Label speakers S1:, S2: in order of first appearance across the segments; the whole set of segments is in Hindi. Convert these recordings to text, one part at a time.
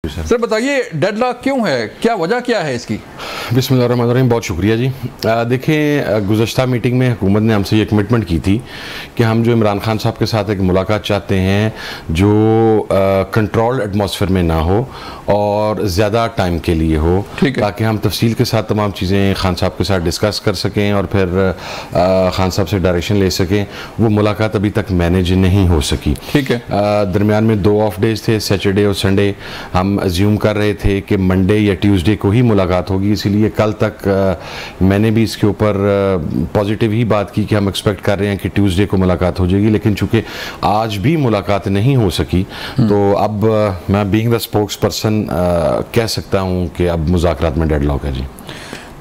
S1: सर बताइए डेडलॉक क्यों है, क्या वजह क्या है इसकी?
S2: बिस्मिल्लाहिर्रहमानिर्रहीम, बहुत शुक्रिया जी। देखें, गुज़श्ता मीटिंग में हुकूमत ने हमसे ये कमिटमेंट की थी कि हम जो इमरान खान साहब के साथ एक मुलाकात चाहते हैं जो कंट्रोल्ड एटमॉस्फेयर में ना हो और ज़्यादा टाइम के लिए हो, ताकि हम तफसील के साथ तमाम चीज़ें खान साहब के साथ डिस्कस कर सकें और फिर खान साहब से डायरेक्शन ले सकें। वो मुलाकात अभी तक मैनेज नहीं हो सकी।
S1: ठीक है।
S2: दरमियान में 2 ऑफ डेज थे, सैटरडे और संडे। हम अज्यूम कर रहे थे कि मंडे या ट्यूसडे को ही मुलाकात होगी, इसीलिए कल तक मैंने भी इसके ऊपर पॉजिटिव ही बात की कि हम एक्सपेक्ट कर रहे हैं कि ट्यूसडे को मुलाकात हो जाएगी। लेकिन चूंकि आज भी मुलाकात नहीं हो सकी तो अब मैं बीइंग द स्पोक्स पर्सन कह सकता हूं कि अब मुज़ाकरात में डेडलॉक है जी।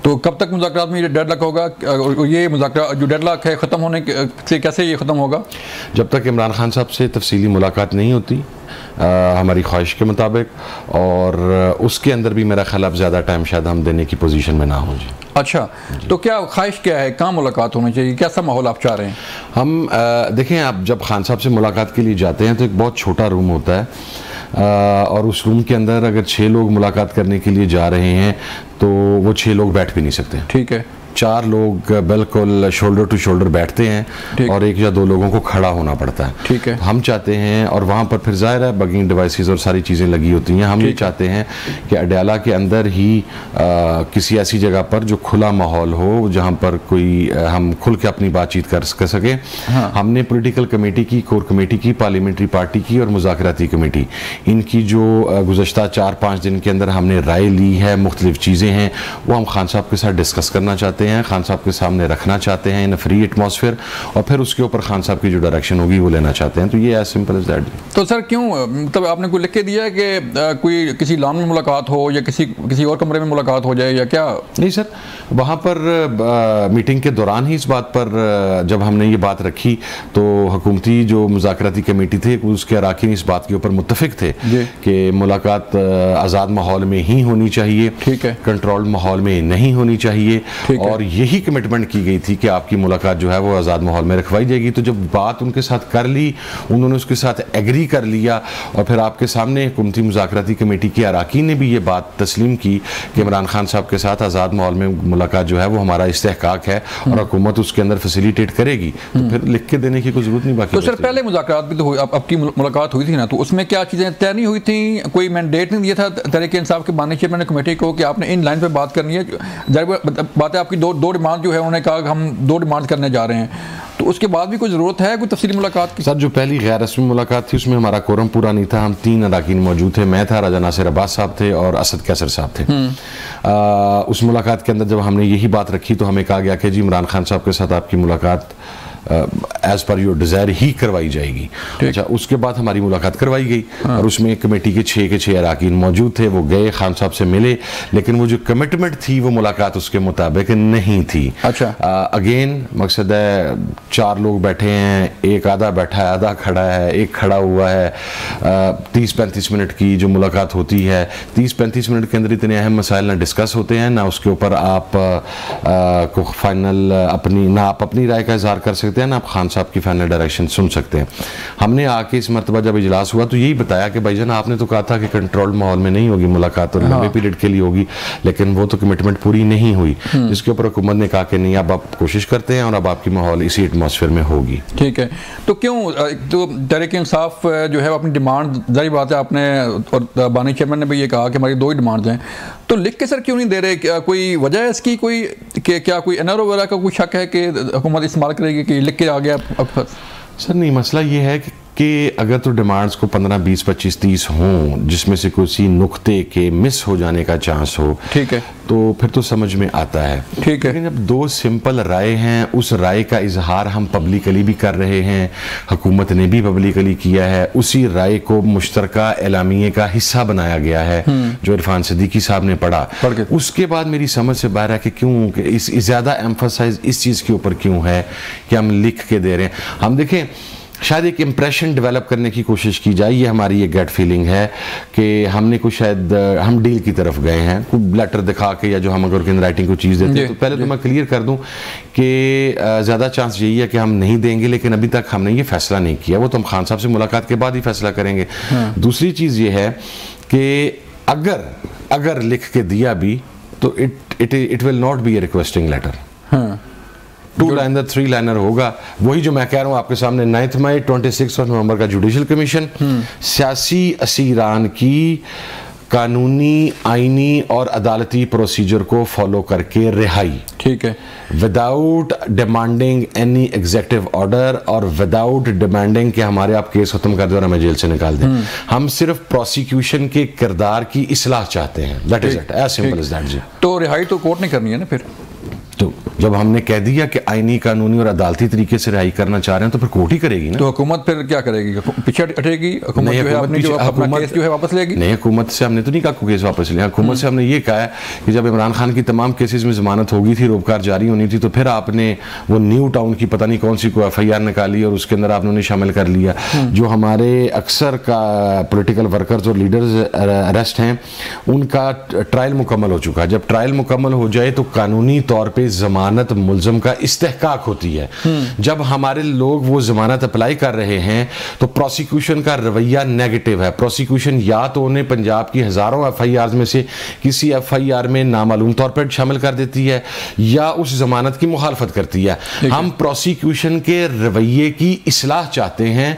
S1: तो कब तक मुज़ाकरात में ये डेडलॉक होगा? ये मुज़ाकरा जो डेडलॉक है ख़त्म होने से कैसे ये ख़त्म होगा?
S2: जब तक इमरान खान साहब से तफसीली मुलाकात नहीं होती हमारी ख्वाहिश के मुताबिक, और उसके अंदर भी मेरा ख्याल अब ज़्यादा टाइम शायद हम देने की पोजीशन में ना हो जी।
S1: अच्छा, तो क्या ख्वाहिश क्या है, कहाँ मुलाकात होनी चाहिए, कैसा माहौल आप चाह रहे हैं?
S2: हम देखें, आप जब खान साहब से मुलाकात के लिए जाते हैं तो एक बहुत छोटा रूम होता है और उस रूम के अंदर अगर 6 लोग मुलाकात करने के लिए जा रहे हैं तो वो 6 लोग बैठ भी नहीं सकते।
S1: ठीक है।
S2: 4 लोग बिल्कुल शोल्डर टू शोल्डर बैठते हैं और 1 या 2 लोगों को खड़ा होना पड़ता है।
S1: ठीक है।
S2: हम चाहते हैं, और वहाँ पर फिर जाहिर है बगिंग डिवाइसेस और सारी चीज़ें लगी होती हैं, हम ये चाहते हैं कि अडयाला के अंदर ही किसी ऐसी जगह पर जो खुला माहौल हो, जहाँ पर कोई हम खुल के अपनी बातचीत कर सकें। हाँ। हमने पॉलिटिकल कमेटी की, कोर कमेटी की, पार्लियामेंट्री पार्टी की और मुज़ाकराती कमेटी, इनकी जो गुज़श्ता 4-5 दिन के अंदर हमने राय ली है, मुख्तलिफ चीज़ें हैं वो हम खान साहब के साथ डिस्कस करना चाहते हैं, खान साहब के सामने रखना चाहते हैं इन फ्री एटमॉस्फेयर, और फिर उसके ऊपर खान साहब की जो डायरेक्शन होगी वो लेना चाहते हैं। तो ये एज सिंपल एज दैट।
S1: तो सर क्यों, मतलब आपने कोई लिख के दिया है कि कोई किसी लॉन में मुलाकात हो या किसी और कमरे में मुलाकात हो जाए या क्या?
S2: नहीं सर, वहाँ पर मीटिंग के दौरान ही इस बात पर जब हमने ये बात रखी तो हुकूमती जो मुज़ाकराती कमेटी थे उसके अराकीन इस बात के ऊपर मुत्तफिक थे कि मुलाकात आज़ाद माहौल में ही होनी चाहिए।
S1: ठीक है।
S2: कंट्रोल्ड माहौल में नहीं होनी चाहिए, और यही कमिटमेंट की गई थी कि आपकी मुलाकात जो है वो आज़ाद माहौल में रखवाई जाएगी। तो जब बात उनके साथ कर ली, उन्होंने उसके साथ एग्री कर लिया, और फिर आपके सामने हुकूमती मुज़ाकराती कमेटी की अराकीन ने भी ये बात तस्लीम की कि इमरान खान साहब के साथ आज़ाद माहौल में मुलाकात जो है वो हमारा इस्तेहकाक है और हुकूमत उसके अंदर फैसिलिटेट करेगी, तो फिर लिख के देने की कोई ज़रूरत नहीं। बाकी
S1: तो सर पहले मुज़ाकरात भी तो आपकी मुलाकात हुई थी ना, तो उसमें क्या चीज़ें तय नहीं हुई थी? कोई मैंडेट नहीं दिया था तहरीक-ए-इंसाफ के माननीय चेयरमैन कमेटी को कि आपने इन लाइन पर बात करनी है? बात है आपकी दो डिमांड जो है उन्होंने कहा कि हम 2 डिमांड करने जा रहे हैं, तो उसके बाद भी कोई ज़रूरत है कोई तफसीली मुलाकात की?
S2: सर जो पहली गैर रस्मी मुलाकात थी उसमें हमारा कोरम पूरा नहीं था। हम 3 अराकीन मौजूद थे, मैं था, राजा नासिर अब्बास साहब थे और असद कैसर साहब थे। उस मुलाकात के अंदर जब हमने यही बात रखी तो हमें कहा गया कि जी इमरान खान साहब के साथ आपकी मुलाकात एज पर योर डिज़ायर ही करवाई जाएगी। अच्छा, उसके बाद हमारी मुलाकात करवाई गई। हाँ। और उसमें कमेटी के 6 के 6 अराकीन मौजूद थे, वो गए खान साहब से मिले, लेकिन वो जो कमिटमेंट थी वो मुलाकात उसके मुताबिक नहीं थी।
S1: अच्छा।
S2: अगेन मकसद है 4 लोग बैठे हैं, एक आधा बैठा है, आधा खड़ा है, एक खड़ा हुआ है। 30-35 मिनट की जो मुलाकात होती है, 30-35 मिनट के अंदर इतने अहम मसाइल ना डिस्कस होते हैं, ना उसके ऊपर आप को फाइनल अपनी राय का इजहार कर सकते हैं, ना आप खान साहब की फाइनल डायरेक्शन सुन सकते हैं। हमने आके इस मरतबा जब इजलास हुआ तो यही बताया कि भाईजान आपने तो कहा था कि कंट्रोल्ड माहौल में नहीं होगी मुलाकात और लंबे पीरियड के लिए होगी, लेकिन वो तो कमिटमेंट पूरी नहीं हुई, जिसके ऊपर हुकूमत ने कहा कि नहीं अब आप कोशिश करते हैं और अब आपकी माहौल इसी एटमॉस्फेयर में होगी।
S1: ठीक है। तो क्यों तो तहरीक-ए-इंसाफ जो है अपनी डिमांड, जाहिर बात है आपने और बानी चेयरमैन ने भी ये कहा कि हमारी 2 ही डिमांड्स हैं, तो लिख के सर क्यों नहीं दे रहे? कोई वजह है इसकी? कोई क्या कोई एनआरओ वगैरह का कोई शक है कि हुकूमत इस्तेमाल करेगी कि लिख के आ गया?
S2: सर नहीं, मसला ये है कि अगर तो डिमांड्स को 15, 20, 25, 30 हों जिसमें से किसी नुक्ते के मिस हो जाने का चांस हो,
S1: ठीक है,
S2: तो फिर तो समझ में आता है।
S1: ठीक है।
S2: लेकिन जब 2 सिंपल राय हैं, उस राय का इजहार हम पब्लिकली भी कर रहे हैं, हुकूमत ने भी पब्लिकली किया है, उसी राय को मुश्तरका एलामिये का हिस्सा बनाया गया है जो इरफान सिद्दीकी साहब ने पढ़ा। उसके बाद मेरी समझ से बाहर है कि क्यों इस ज़्यादा एम्फसाइज इस चीज़ के ऊपर क्यों है कि हम लिख के दे रहे हैं। हम देखें, शायद एक इम्प्रेशन डेवलप करने की कोशिश की जाए, ये हमारी एक गट फीलिंग है कि हमने कुछ शायद हम डील की तरफ गए हैं, कोई लेटर दिखा के या जो हम अगर इन राइटिंग को चीज़ देते हैं। तो पहले तो मैं क्लियर कर दूं कि ज़्यादा चांस यही है कि हम नहीं देंगे, लेकिन अभी तक हमने ये फैसला नहीं किया, वो तो हम खान साहब से मुलाकात के बाद ही फैसला करेंगे। दूसरी चीज़ ये है कि अगर लिख के दिया भी तो it will not be a requesting letter, 2 liner 3 liner होगा। वही जो मैं कह रहा हूं आपके सामने 9 मई 26 नवंबर का जुडिशल कमीशन सियासी असीरान की कानूनी, आईनी और अदालती प्रोसीजर को फॉलो करके रिहाई,
S1: ठीक है,
S2: without demanding any executive order और विदाउट डिमांडिंग कि हमारे आप केस खत्म कर दो और हमें जेल से निकाल दें। हम सिर्फ प्रोसिक्यूशन के किरदार की इस्लाह चाहते हैं, that is it, as simple as that जी।
S1: तो रिहाई तो कोर्ट ने करनी है ना फिर।
S2: तो जब हमने कह दिया कि आईनी, कानूनी और अदालती तरीके से रिहाई करना चाह रहे हैं तो फिर कोर्ट ही करेगी ना।
S1: तो हुकूमत फिर क्या करेगी, पीछे हटेगी? हुकूमत जो है अपनी जो अपना केस जो है वापस लेगी?
S2: नहीं, हुकूमत से हमने तो नहीं कहा केस वापस ले। हुकूमत से हमने ये कहा है कि जब इमरान खान की तमाम केसेस में जमानत होगी थी, रोबकार जारी होनी थी, तो फिर आपने वो न्यू टाउन की पता नहीं कौन सी को FIR निकाली और उसके अंदर आपने उन्हें शामिल कर लिया। जो हमारे अक्सर का पॉलिटिकल वर्कर्स और लीडर्स अरेस्ट हैं उनका ट्रायल मुकम्मल हो चुका है। जब ट्रायल मुकम्मल हो जाए तो कानूनी तौर पर जमानत मुलजम का इस्तेहकाक होती है। जब हमारे लोग वो जमानत अप्लाई कर रहे हैं तो प्रोसिक्यूशन का रवैया नेगेटिव है। प्रोसिक्यूशन या तो उन्हें पंजाब की हजारों FIRs में से किसी FIR में नामालूम तौर पर शामिल कर देती है या उस जमानत की मुखालफत करती है। हम प्रोसिक्यूशन के रवैये की इस्लाह चाहते हैं।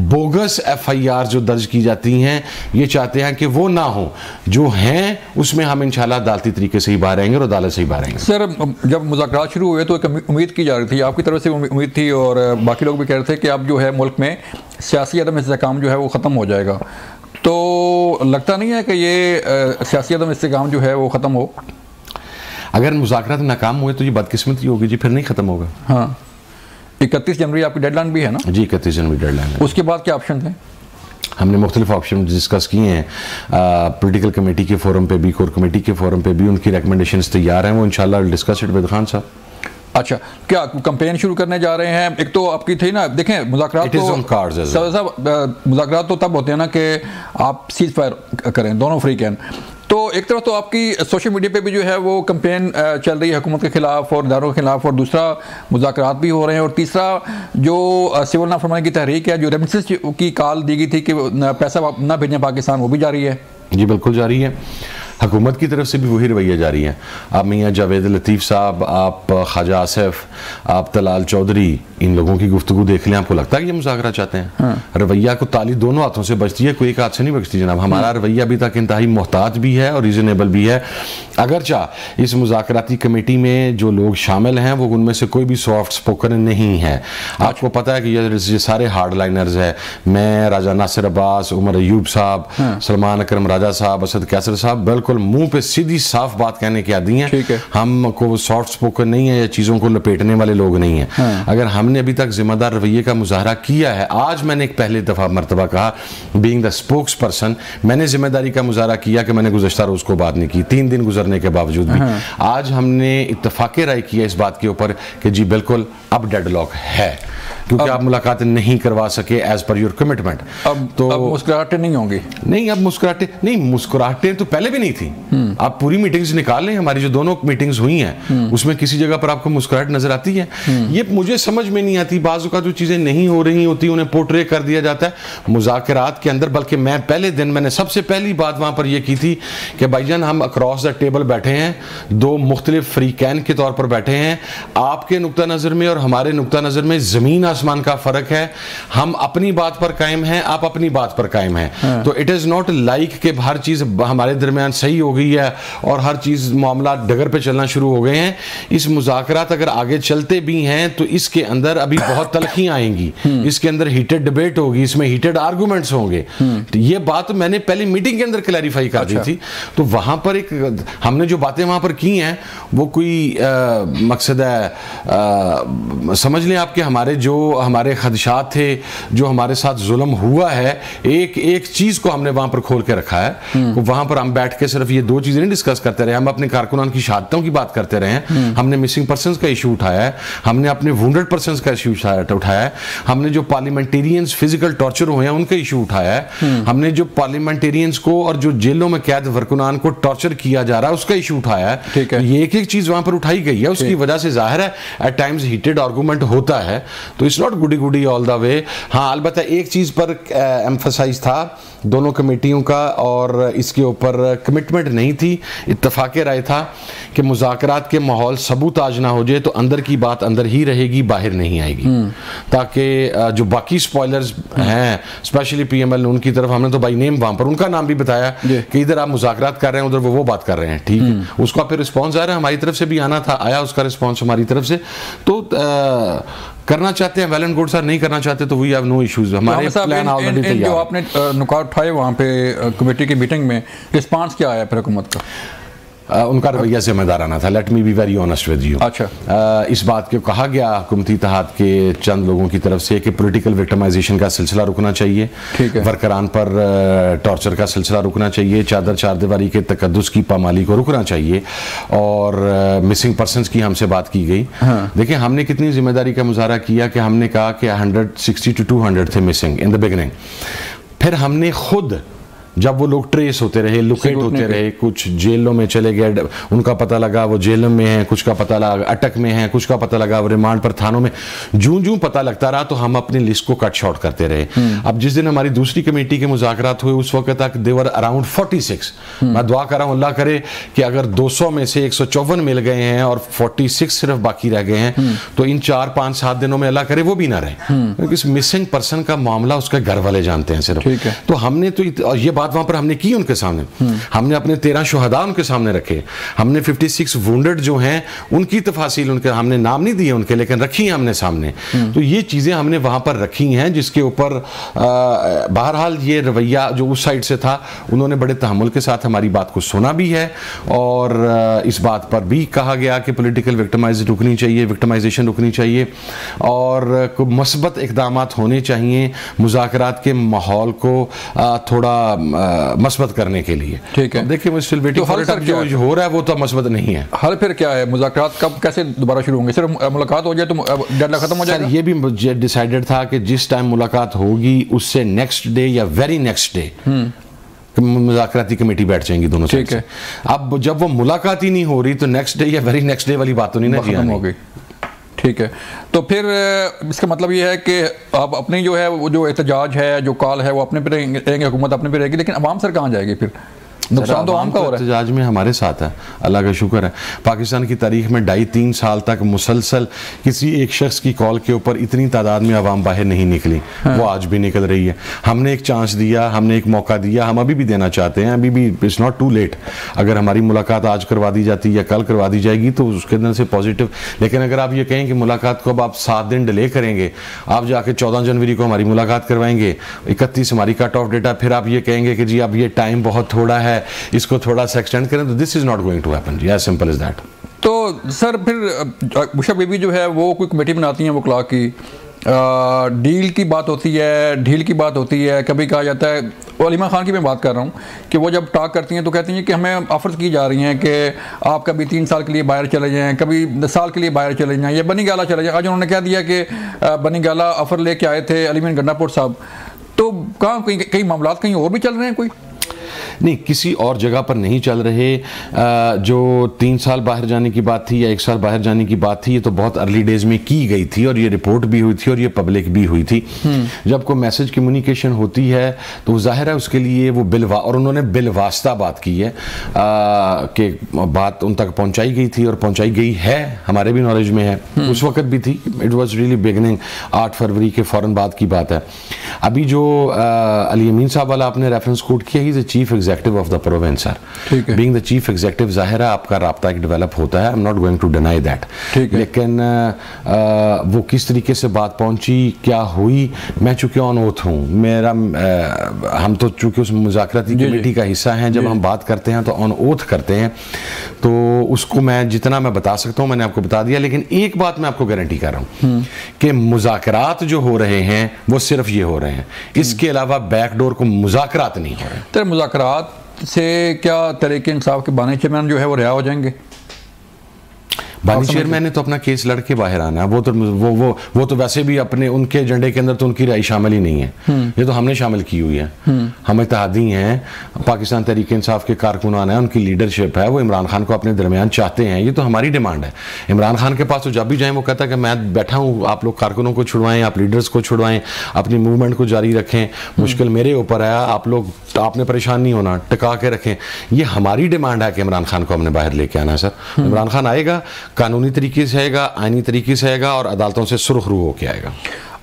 S2: बोगस FIR जो दर्ज की जाती हैं ये चाहते हैं कि वो ना हो, जो हैं उसमें हम इंशाल्लाह अदालती तरीके से ही बाहर आएंगे और अदालत से ही बाहर आएंगे।
S1: सर, जब मुज़ाकरात शुरू हुए तो एक उम्मीद की जा रही थी, आपकी तरफ से उम्मीद थी और बाकी लोग भी कह रहे थे कि अब जो है मुल्क में सियासी अदम इस्तेकाम जो है वो ख़त्म हो जाएगा। तो लगता नहीं है कि ये सियासी अदम इस्तेकाम जो है वो ख़त्म हो?
S2: अगर मुज़ाकरात नाकाम हुए तो ये बदकिस्मती होगी जी, फिर नहीं ख़त्म होगा।
S1: हाँ, 31 जनवरी आपकी डेडलाइन भी है ना?
S2: जी, 31 जनवरी डेडलाइन है।
S1: उसके बाद क्या ऑप्शन थे?
S2: हमने मुख्तलिफ ऑप्शन डिस्कस किए हैं। पॉलिटिकल कमेटी के फोरम पे भी, कोर कमेटी के फोरम पे भी उनकी रिकमेंडेशंस तैयार हैं। वो इंशाल्लाह डिस्कस इट विद खान साहब।
S1: अच्छा, क्या कंपेन शुरू करने जा रहे हैं? एक तो आपकी थी ना, देखें मुज़ाकरात तो तब होते हैं ना कि आप सीज फायर करें, दोनों फ्री कैन। तो एक तरफ तो आपकी सोशल मीडिया पे भी जो है वो कैंपेन चल रही है हुकूमत के खिलाफ और इदारों के खिलाफ, और दूसरा मुज़ाकरात भी हो रहे हैं, और तीसरा जो सिविल नाफरमानी की तहरीक है, जो रेमिटेंस की कॉल दी गई थी कि पैसा ना भेजें पाकिस्तान, वो भी जारी है।
S2: जी बिल्कुल जारी है। हुकूमत की तरफ से भी वही रवैया जारी है। आप मियाँ जावेद लतीफ़ साहब, आप ख्वाजा आसिफ, आप तलाल चौधरी, इन लोगों की गुफ्तगू देख लें, आपको लगता है कि ये मुज़ाकरा चाहते हैं? हाँ। रवैया को ताली दोनों हाथों से बचती है, कोई एक हाथ से नहीं बचती जनाब। हमारा रवैया अभी तक इंतहाई मोहतात भी है और रीजनेबल भी है। अगरचा इस मुज़ाकराती कमेटी में जो लोग शामिल हैं वो उनमें से कोई भी सॉफ्ट स्पोकन नहीं है। आपको पता है कि ये सारे हार्ड लाइनर्स है। मैं, राजा नासिर अब्बास, उमर अयूब साहब, सलमान अकरम राजा साहब, असद कैसर साहब बिल्कुल मुंह पे सीधी साफ बात कहने के आदी हैं। हमको सॉफ्ट स्पोकन नहीं है या चीज़ों को लपेटने वाले लोग नहीं हैं। हाँ। अगर हमने अभी तक जिम्मेदार रवैये का मुजाहरा किया है, आज मैंने एक पहले दफ़ा मरतबा कहा, बीइंग द स्पोक्स पर्सन, मैंने जिम्मेदारी का मुजाहरा किया कि मैंने गुज़श्ता रोज़ को बात नहीं की, 3 दिन गुजरने के बावजूद भी। हाँ। आज हमने इत्तफाक़ राय किया इस बात के ऊपर कि जी बिल्कुल अब डेडलॉक है, क्योंकि आप मुलाकातें नहीं करवा सके एज पर योर कमिटमेंट। अब
S1: मुस्कुराहटें नहीं होंगी?
S2: नहीं, अब मुस्कुराहटें तो पहले भी नहीं थी। आप पूरी मीटिंग्स निकाल लें, हमारी जो दोनों मीटिंग्स हुई हैं उसमें किसी जगह पर आपको मुस्कुराहट नजर आती है? ये मुझे समझ में नहीं आती। बाज़ का जो चीजें नहीं हो रही होती उन्हें पोर्ट्रे कर दिया जाता है मुज़ाकरात के अंदर। बल्कि मैं पहले दिन मैंने सबसे पहली बात वहां पर यह की थी कि भाईजान हम अक्रॉस द टेबल बैठे हैं, 2 मुख्तलिफ फ्री कैन के तौर पर बैठे हैं। आपके नुक्ता नजर में और हमारे नुक्ता नजर में जमीन आसमान का फर्क है। हम अपनी बात पर कायम हैं, आप अपनी बात पर कायम हैं। हाँ। तो इट इज नॉट लाइक कि हर चीज हमारे दरमियान सही हो गई है और हर चीज मामला डगर पे चलना शुरू हो गए हैं। इस मुज़ाकरात अगर आगे चलते भी हैं तो इसके अंदर अभी बहुत तलखियां आएंगी, इसके अंदर हीटेड डिबेट होगी, इसमें हीटेड आर्गूमेंट्स होंगे। तो ये बात मैंने पहली मीटिंग के अंदर क्लैरिफाई कर दी थी। तो वहां पर एक हमने जो बातें वहां पर की हैं वो कोई मकसद है, समझ लें आपके हमारे खदशात थे, जो हमारे साथ जुल्म हुआ है, एक चीज को हमने वहां पर खोल के रखा है। वहां पर हम बैठ के सिर्फ ये 2 चीजें नहीं डिस्कस करते रहे, हम अपने कारकुनान की शहादतों की बात करते रहे हैं। हमने मिसिंग पर्संस का इशू उठाया है, हमने अपने वुंडेड पर्संस का इशू उठाया है, हमने जो पार्लियामेंटेरियंस फिजिकल टॉर्चर हुए हैं उनका इशू उठाया है, हमने जो पार्लियामेंटेरियंस को और जो जेलों में कैद वरकुनान को टॉर्चर किया जा रहा है उसका इशू उठाया है। ये एक चीज वहां पर उठाई गई है, उसकी वजह से जाहिर है एट टाइम्स हीटेड आर्गूमेंट होता है। तो इस it's not goody goody all the way. हाँ, अलबत्ता एक चीज़ पर एम्फसाइज था दोनों कमेटियों का, और इसके ऊपर कमिटमेंट नहीं थी, इत्तफाक राय था कि मुज़ाकरात के माहौल सबूताज ना हो जाए तो अंदर की बात अंदर ही रहेगी, बाहर नहीं आएगी, ताकि जो बाकी स्पॉयलर्स हैं स्पेशली PML उनकी तरफ हमने तो बाई नेम वहाँ पर उनका नाम भी बताया कि इधर आप मुज़ाकरात कर रहे हैं, उधर वो बात कर रहे हैं, ठीक है। उसका फिर रिस्पॉन्स आ रहा है, हमारी तरफ से भी आना था, आया उसका रिस्पॉन्स हमारी तरफ से। तो करना चाहते हैं वेल एंड गुड सर, नहीं करना चाहते तो वी हैव नो इश्यूज, हमारे प्लान ऑलरेडी तैयार।
S1: जो आपने नुकात उठाए वहाँ पे कमेटी की मीटिंग में, रिस्पांस क्या आया फिर हुकूमत का?
S2: उनका रवैया जिम्मेदाराना था, let me be very honest with you.
S1: अच्छा,
S2: इस बात को कहा गया हुकूमती इत्तेहाद के चंद लोगों की तरफ से कि पॉलिटिकल विक्टिमाइजेशन का सिलसिला रुकना चाहिए, वर्करान पर टॉर्चर का सिलसिला रुकना चाहिए, चादर चारदीवारी के तकद्दुस की पामाली को रुकना चाहिए, और मिसिंग पर्सनस की हमसे बात की गई। देखिए हमने कितनी जिम्मेदारी का मुजाहरा किया कि हमने कहा कि 160 to 200 थे मिसिंग इन द बिगनिंग। फिर हमने खुद जब वो लोग ट्रेस होते रहे, लोकेट होते रहे, कुछ जेलों में चले गए, उनका पता लगा वो जेलों में हैं, कुछ का पता लगा अटक में हैं, कुछ का पता लगा वो रिमांड पर थानों में, जूं पता लगता रहा तो हम अपनी लिस्ट को कट शॉर्ट करते रहे। अब जिस दिन हमारी दूसरी कमेटी के मुज़ाकरात हुए उस वक्त तक देवर अराउंड 46। मैं दुआ कर रहा हूँ अल्लाह करे कि अगर 200 में से 154 मिल गए हैं और 46 सिर्फ बाकी रह गए हैं तो इन 4-5-7 दिनों में अल्लाह करे वो भी ना रहे, क्योंकि इस मिसिंग पर्सन का मामला उसके घर वाले जानते हैं सिर्फ। तो हमने तो ये बात वहां पर हमने की उनके सामने, हमने अपने 13 शुहदा उनके सामने रखे, हमने 56 वुंडेड जो हैं उनकी तफासिल उनके, हमने नाम नहीं दिए उनके, लेकिन रखी हैं हमने सामने। तो ये चीज़ें हमने वहाँ पर रखी हैं, जिसके ऊपर बहरहाल ये रवैया जो उस साइड से था उन्होंने बड़े तहम्मुल के साथ हमारी बात को सुना भी है, और इस बात पर भी कहा गया कि पॉलिटिकल विक्टिमाइजेशन रुकनी चाहिए और मस्बत इक़दामात होने चाहिए मुज़ाकरात के माहौल को थोड़ा मस्बत करने के लिए। ठीक है, देखिए वो स्टिल वेटिंग फॉर इट, जो हो रहा है वो तो मस्बत नहीं है।
S1: हल फिर क्या है? मुज़ाकरात कब कैसे दोबारा शुरू होंगे? सिर्फ मुलाकात हो जाए तो डेडलॉक खत्म हो जाएगा?
S2: ये भी डिसाइडेड था कि जिस टाइम मुलाकात होगी उससे नेक्स्ट डे या वेरी नेक्स्ट डे मुज़ाकराती कमेटी बैठ जाएंगी दोनों साइड से। अब जब वो मुलाकात ही नहीं हो रही तो नेक्स्ट डे या वेरी नेक्स्ट डे वाली बात तो नहीं ना जी हो गई।
S1: ठीक है, तो फिर इसका मतलब ये है कि आप अपनी जो है वो जो एहतजाज है, जो कॉल है वो अपने पे रहेंगे, हुकूमत अपने पे रहेगी, लेकिन अवाम सर कहाँ जाएगी? फिर नुकसान तो आम का हो रहा है।
S2: एहतजाज में हमारे साथ है, अल्लाह का शुक्र है। पाकिस्तान की तारीख में 2.5-3 साल तक मुसलसल किसी एक शख्स की कॉल के ऊपर इतनी तादाद में आवाम बाहर नहीं निकली। वो आज भी निकल रही है। हमने एक चांस दिया, हमने एक मौका दिया, हम अभी भी देना चाहते हैं, अभी भी इट्स नॉट टू लेट। अगर हमारी मुलाकात आज करवा दी जाती या कल करवा दी जाएगी तो उसके अंदर से पॉजिटिव, लेकिन अगर आप ये कहें कि मुलाकात को अब आप 7 दिन डिले करेंगे, आप जाके 14 जनवरी को हमारी मुलाकात करवाएंगे, 31 हमारी कट ऑफ डेटा, फिर आप ये कहेंगे कि जी अब ये टाइम बहुत थोड़ा है, इसको थोड़ा सा एक्सटेंड करें, तो this is not going to happen जी, एज सिंपल एज दैट।
S1: तो सर फिर बुशा बीबी जो है वो कोई कमेटी बनाती है वकला की, डील की बात होती है, ढील की बात होती है, कभी कहा जाता है, अलीमा खान की मैं बात कर रहा हूँ कि वो जब टॉक करती हैं तो कहती हैं कि हमें ऑफर्स की जा रही हैं कि आप कभी 3 साल के लिए बाहर चले जाएं, कभी 10 साल के लिए बाहर चले जाएं, या बनी गाला चले जाएं। आज उन्होंने कह दिया कि बनी गाला ऑफर लेके आए थे अलीमीन गंडापुर साहब, तो कहाँ कई मामला कहीं और भी चल रहे हैं? कोई
S2: नहीं, किसी और जगह पर नहीं चल रहे। जो 3 साल बाहर जाने की बात थी या 1 साल बाहर जाने की बात थी, ये तो बहुत अर्ली डेज में की गई थी और ये रिपोर्ट भी हुई थी और ये पब्लिक भी हुई थी। जब कोई मैसेज कम्युनिकेशन होती है तो जाहिर है उसके लिए वो और उन्होंने बिलवास्ता बात की है कि बात उन तक पहुंचाई गई थी और पहुंचाई गई है, हमारे भी नॉलेज में है, उस वक्त भी थी। इट वॉज रियली बिगनिंग, 8 फरवरी के फ़ौरन बाद की बात है। अभी जो अली अमीन साहब वाला आपने रेफरेंस कोट किया, he is the chief executive of the province sir. Being the chief executive जाहिर है आपका राब्ता एक डेवलप होता है, I am not going to deny that. लेकिन वो किस तरीके से बात पहुंची, क्या हुई, मैं चूंकि ऑन ओथ हूँ, मेरा हम तो चूंकि उस मुज़ाकराती कमेटी का हिस्सा हैं, जब हम बात करते हैं तो ऑन ओथ करते हैं, तो उसको मैं जितना मैं बता सकता हूँ मैंने आपको बता दिया। लेकिन एक बात मैं आपको गारंटी कर रहा हूँ कि मुज़ाकरात जो हो रहे हैं वो सिर्फ ये हो रहे हैं, इसके अलावा बैकडोर को मुज़ाकरात नहीं हो रहे।
S1: तेरे मुज़ाकरात से क्या तहरीक इंसाफ के बानी चेयरमैन जो है वो रिहा हो जाएंगे?
S2: बानी चेयरमैन ने तो अपना केस लड़के बाहर आना है। वो तो वैसे भी अपने उनके एजेंडे के अंदर तो उनकी राय शामिल ही नहीं है। ये तो हमने शामिल की हुई है। हम इत्तेहादी हैं, पाकिस्तान तहरीक इंसाफ के कारकुनान हैं, उनकी लीडरशिप है, वो इमरान खान को अपने दरमियान चाहते हैं। ये तो हमारी डिमांड है। इमरान खान के पास तो जब भी जाए वो कहता है कि मैं बैठा हूँ, आप लोग कारकुनों को छुड़वाएं, आप लीडर्स को छुड़वाएं, अपनी मूवमेंट को जारी रखें, मुश्किल मेरे ऊपर है, आपने परेशान नहीं होना, टिका के रखें। ये हमारी डिमांड है कि इमरान खान को हमने बाहर लेके आना है सर। इमरान खान आएगा, कानूनी तरीके से आएगा, आईनी तरीके से आएगा और अदालतों से सुरखरू होके आएगा।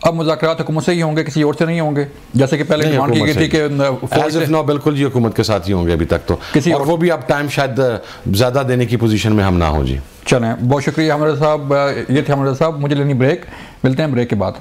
S1: अब मुज़ाकरात हुकूमत से ही होंगे, किसी और से नहीं होंगे, जैसे कि पहले डिमांड की गई थी कि
S2: बिल्कुल जी हुकूमत के साथ ही होंगे अभी तक तो, और वो भी अब टाइम शायद ज़्यादा देने की पोजीशन में हम ना हो जी।
S1: चलें, बहुत शुक्रिया हमजा साहब। ये थे हमजा साहब। मुझे लेनी ब्रेक, मिलते हैं ब्रेक के बाद।